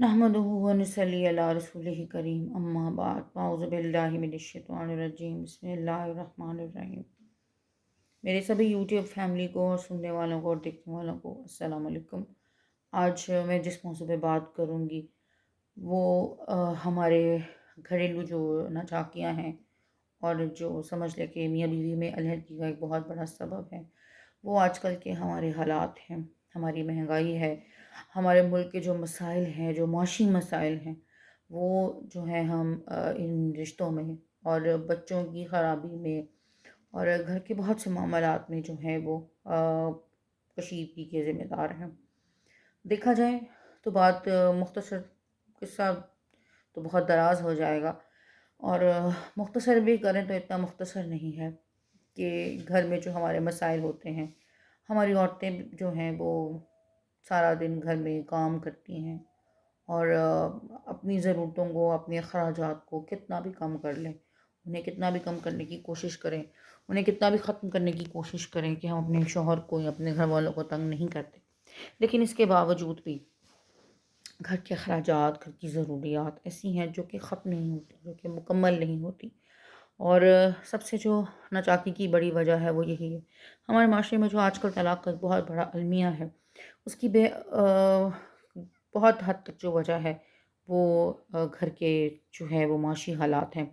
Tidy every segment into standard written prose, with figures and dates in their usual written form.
नहमदुहु व नसल्ली अला रसूलिहि करीम अम्मा बाद अऊज़ु बिल्लाहि मिनश शैतानिर रजीम बिस्मिल्लाहिर रहमानिर रहीम। मेरे सभी यूट्यूब फैमिली को और सुनने वालों को और देखने वालों को अस्सलाम वालेकुम। आज मैं जिस मौजू पे बात करूँगी वो हमारे घरेलू जो नाचाकियाँ हैं और जो समझ लें कि मियाँ बीवी में अलहदगी का एक बहुत बड़ा सबब है, वो आजकल के हमारे हालात हैं, हमारी महंगाई है, हमारे मुल्क के जो मसाइल हैं, जो माशी मसाइल हैं, वो जो है हम इन रिश्तों में और बच्चों की ख़राबी में और घर के बहुत से मामलात में जो है वो कशीदगी के ज़िम्मेदार हैं। देखा जाए तो बात मुख्तसर किस्सा तो बहुत दराज हो जाएगा और मुख्तसर भी करें तो इतना मुख्तसर नहीं है कि घर में जो हमारे मसाइल होते हैं, हमारी औरतें जो हैं वो सारा दिन घर में काम करती हैं और अपनी ज़रूरतों को, अपने अखराजात को कितना भी कम कर लें, उन्हें कितना भी कम करने की कोशिश करें, उन्हें कितना भी ख़त्म करने की कोशिश करें कि हम अपने शौहर को या अपने घर वालों को तंग नहीं करते, लेकिन इसके बावजूद भी घर के अखराजात, घर की ज़रूरियात ऐसी हैं जो कि ख़त्म नहीं होती, जो कि मुकम्मल नहीं होती। और सबसे जो नाचाकी की बड़ी वजह है वो यही है, हमारे माशरे में जो आजकल तलाक़ का एक बहुत बड़ा अलमिया है, उसकी बहुत हद तक जो वजह है वो घर के जो है वो माशी हालात हैं।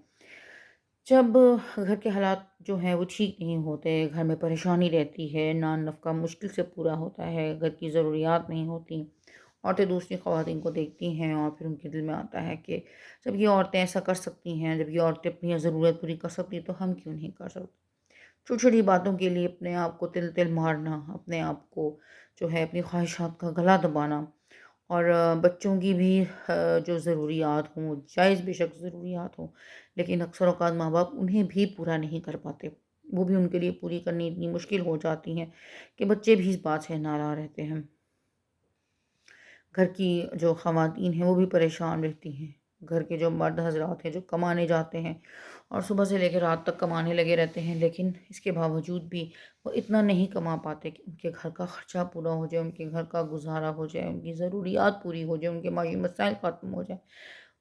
जब घर के हालात जो हैं वो ठीक नहीं होते, घर में परेशानी रहती है, नान नफ़का मुश्किल से पूरा होता है, घर की ज़रूरियात नहीं होती, औरतें दूसरी ख़वातीन को देखती हैं और फिर उनके दिल में आता है कि जब ये औरतें ऐसा कर सकती हैं, जब ये औरतें अपनी ज़रूरत पूरी कर सकती हैं तो हम क्यों नहीं कर सकते। छोटी-छोटी बातों के लिए अपने आप को तिल-तिल मारना, अपने आप को जो है अपनी ख्वाहिशात का गला दबाना और बच्चों की भी जो ज़रूरियात हों, जायज़ बेशक ज़रूरियात हों, लेकिन अक्सर औक़ात माँ-बाप उन्हें भी पूरा नहीं कर पाते। वो भी उनके लिए पूरी करनी इतनी मुश्किल हो जाती हैं कि बच्चे भी इस बात से नाराज़ रहते हैं। घर की जो ख़वातीन हैं वो भी परेशान रहती हैं। घर के जो मर्द हज़रात हैं जो कमाने जाते हैं और सुबह से लेकर रात तक कमाने लगे रहते हैं, लेकिन इसके बावजूद भी वो इतना नहीं कमा पाते कि उनके घर का ख़र्चा पूरा हो जाए, उनके घर का गुज़ारा हो जाए, उनकी ज़रूरियात पूरी हो जाए, उनके माशी मसाइल ख़त्म हो जाए।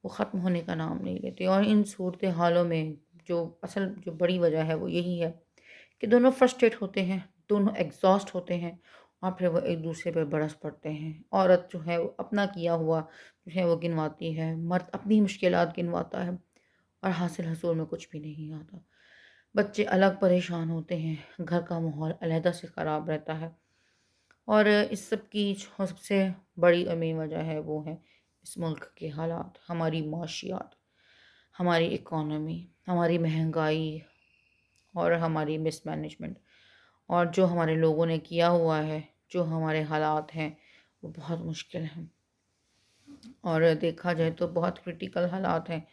वो ख़त्म होने का नाम नहीं लेते और इन सूरत हालों में जो असल जो बड़ी वजह है वो यही है कि दोनों फ्रस्ट्रेट होते हैं, दोनों एग्ज़ॉस्ट होते हैं और फिर वो एक-दूसरे पे बरस पड़ते हैं। औरत जो है वो अपना किया हुआ जो है वो गिनवाती है, मर्द अपनी मुश्किलात गिनवाता है और हासिल हसूल में कुछ भी नहीं आता। बच्चे अलग परेशान होते हैं, घर का माहौल अलहदा से ख़राब रहता है और इस सब की जो सबसे बड़ी और मेन वजह है वो है इस मुल्क के हालात, हमारी माशियात, हमारी इकॉनमी, हमारी महंगाई और हमारी मिसमैनेजमेंट और जो हमारे लोगों ने किया हुआ है, जो हमारे हालात हैं, वो बहुत मुश्किल हैं और देखा जाए तो बहुत क्रिटिकल हालात हैं।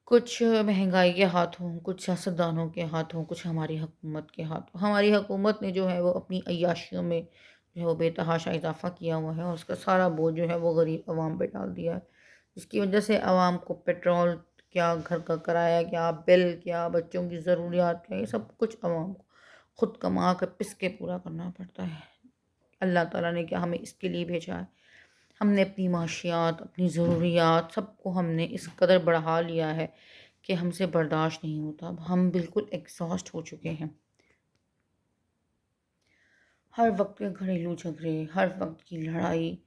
कुछ महंगाई के हाथों, कुछ सियासतदानों के हाथों, कुछ हमारी हुकूमत के हाथों। हमारी हुकूमत ने जो है वो अपनी अय्याशियों में जो है वो बेतहाशा इज़ाफ़ा किया हुआ है और उसका सारा बोझ जो है वो गरीब अवाम पे डाल दिया है। जिसकी वजह से अवाम को पेट्रोल क्या, घर का किराया क्या, बिल क्या, बच्चों की ज़रूरियात क्या, ये सब कुछ अवाम को खुद कमा कर पिस के पूरा करना पड़ता है। अल्लाह ताला ने क्या हमें इसके लिए भेजा है? हमने अपनी माशियात, अपनी ज़रूरियात सबको हमने इस कदर बढ़ा लिया है कि हमसे बर्दाश्त नहीं होता। अब हम बिल्कुल एग्ज़ॉस्ट हो चुके हैं। हर वक़्त के घरेलू झगड़े, हर वक़्त की लड़ाई,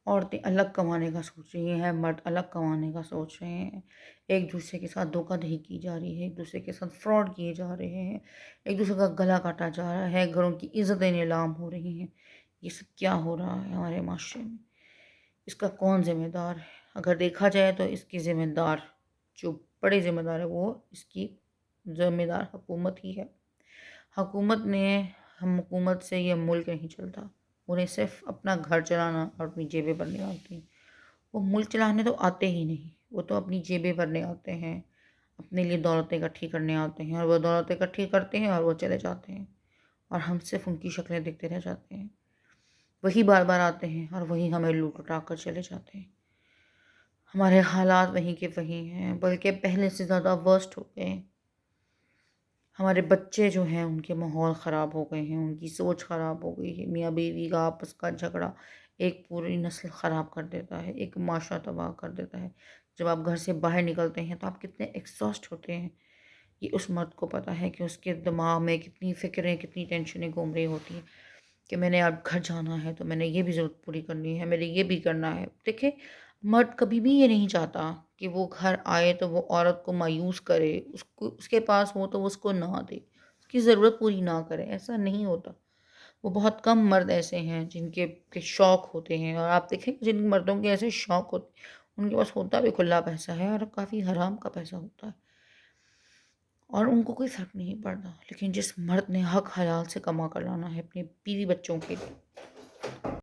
औरतें अलग कमाने का सोच रही हैं, मर्द अलग कमाने का सोच रहे हैं। एक-दूसरे के साथ धोखाधड़ी की जा रही है, एक-दूसरे के साथ फ्रॉड किए जा रहे हैं, एक-दूसरे का गला काटा जा रहा है, घरों की इज़्ज़तें नीलाम हो रही हैं। ये सब क्या हो रहा है हमारे माशरे में? इसका कौन ज़िम्मेदार है? अगर देखा जाए तो इसकी ज़िम्मेदार जो बड़े ज़िम्मेदार है वो इसकी ज़िम्मेदार हुकूमत ही है। हुकूमत ने हम हुकूमत से ये मुल्क नहीं चलता। उन्हें सिर्फ़ अपना घर चलाना और अपनी जेबें भरनी आती हैं। वो मुल्क चलाने तो आते ही नहीं, वो तो अपनी जेबें भरने आते हैं, अपने लिए दौलतें इकट्ठी करने आते हैं और वो दौलत इकट्ठी करते हैं और वो चले जाते हैं और हम सिर्फ़ उनकी शक्लें देखते रह जाते हैं। वही बार-बार आते हैं और वही हमें लूट-लुटा कर चले जाते हैं। हमारे हालात वहीं के वहीं हैं, बल्कि पहले से ज़्यादा वर्स्ट हो गए हैं। हमारे बच्चे जो हैं उनके माहौल ख़राब हो गए हैं, उनकी सोच ख़राब हो गई है, मियाँ-बीवी का आपस का झगड़ा ایک پوری نسل خراب کر دیتا ہے، ایک معاشرہ تباہ کر دیتا ہے۔ جب آپ گھر سے باہر نکلتے ہیں تو آپ کتنے ایکساسٹ ہوتے ہیں، یہ اس مرد کو پتہ ہے کہ اس کے دماغ میں کتنی فکریں، کتنی ٹینشنیں گھوم رہی ہوتی ہیں کہ میں نے اب گھر جانا ہے تو میں نے یہ بھی ضرورت پوری کرنی ہے، میں نے یہ بھی کرنا ہے۔ دیکھیں، مرد کبھی بھی یہ نہیں چاہتا کہ وہ گھر آئے تو وہ عورت کو مایوس کرے، اس کے پاس ہو تو وہ اس کو نہ دے، اس کی ضرورت پوری نہ کرے، ایسا نہیں ہوتا۔ وہ بہت کم مرد ایسے ہیں جن کے شوق ہوتے ہیں، اور آپ دیکھیں جن مردوں کے ایسے شوق ہوتے ہیں ان کے پاس ہوتا بھی کھلا پیسہ ہے اور کافی حرام کا پیسہ ہوتا ہے، اور ان کو کوئی فرق نہیں پڑتا۔ لیکن جس مرد نے حق حلال سے کما کر لانا ہے اپنے بیوی بچوں کے لیے،